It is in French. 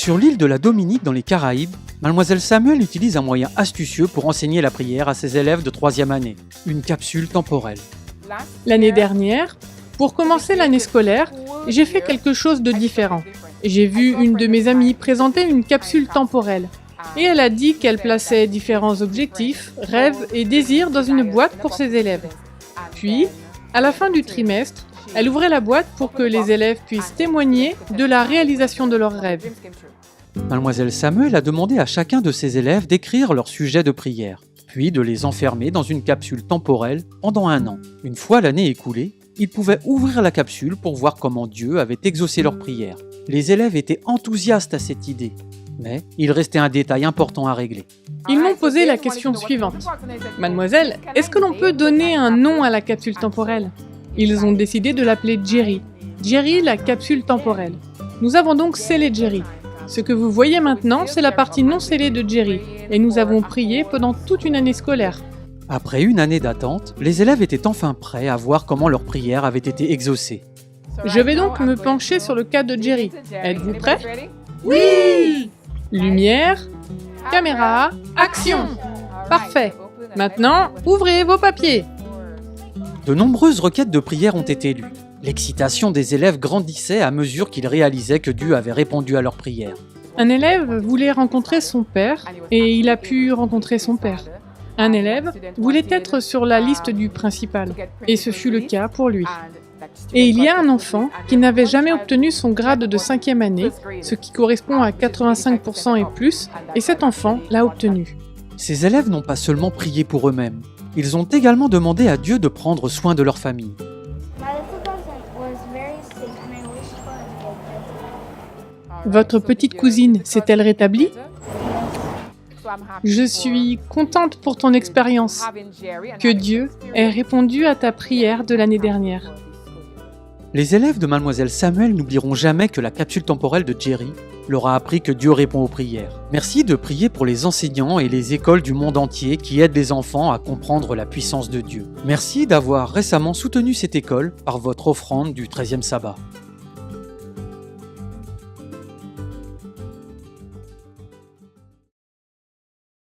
Sur l'île de la Dominique dans les Caraïbes, Mademoiselle Samuel utilise un moyen astucieux pour enseigner la prière à ses élèves de 3e année, une capsule temporelle. L'année dernière, pour commencer l'année scolaire, j'ai fait quelque chose de différent. J'ai vu une de mes amies présenter une capsule temporelle. Et elle a dit qu'elle plaçait différents objectifs, rêves et désirs dans une boîte pour ses élèves. Puis, à la fin du trimestre, elle ouvrait la boîte pour que les élèves puissent témoigner de la réalisation de leurs rêves. Mademoiselle Samuel a demandé à chacun de ses élèves d'écrire leur sujet de prière, puis de les enfermer dans une capsule temporelle pendant 1 an. Une fois l'année écoulée, ils pouvaient ouvrir la capsule pour voir comment Dieu avait exaucé leurs prières. Les élèves étaient enthousiastes à cette idée, mais il restait un détail important à régler. Ils m'ont posé la question suivante. Mademoiselle, est-ce que l'on peut donner un nom à la capsule temporelle ? Ils ont décidé de l'appeler Jerry. Jerry, la capsule temporelle. Nous avons donc scellé Jerry. Ce que vous voyez maintenant, c'est la partie non scellée de Jerry. Et nous avons prié pendant toute une année scolaire. Après 1 année d'attente, les élèves étaient enfin prêts à voir comment leurs prières avaient été exaucées. Je vais donc me pencher sur le cas de Jerry. Êtes-vous prêts ? Oui! Lumière, caméra, action! Parfait. Maintenant, ouvrez vos papiers. De nombreuses requêtes de prière ont été lues. L'excitation des élèves grandissait à mesure qu'ils réalisaient que Dieu avait répondu à leurs prières. Un élève voulait rencontrer son père et il a pu rencontrer son père. Un élève voulait être sur la liste du principal et ce fut le cas pour lui. Et il y a un enfant qui n'avait jamais obtenu son grade de 5e année, ce qui correspond à 85% et plus, et cet enfant l'a obtenu. Ces élèves n'ont pas seulement prié pour eux-mêmes, ils ont également demandé à Dieu de prendre soin de leur famille. Votre petite cousine s'est-elle rétablie ? Je suis contente pour ton expérience. Que Dieu ait répondu à ta prière de l'année dernière. Les élèves de Mademoiselle Samuel n'oublieront jamais que la capsule temporelle de Jerry leur a appris que Dieu répond aux prières. Merci de prier pour les enseignants et les écoles du monde entier qui aident les enfants à comprendre la puissance de Dieu. Merci d'avoir récemment soutenu cette école par votre offrande du 13e sabbat.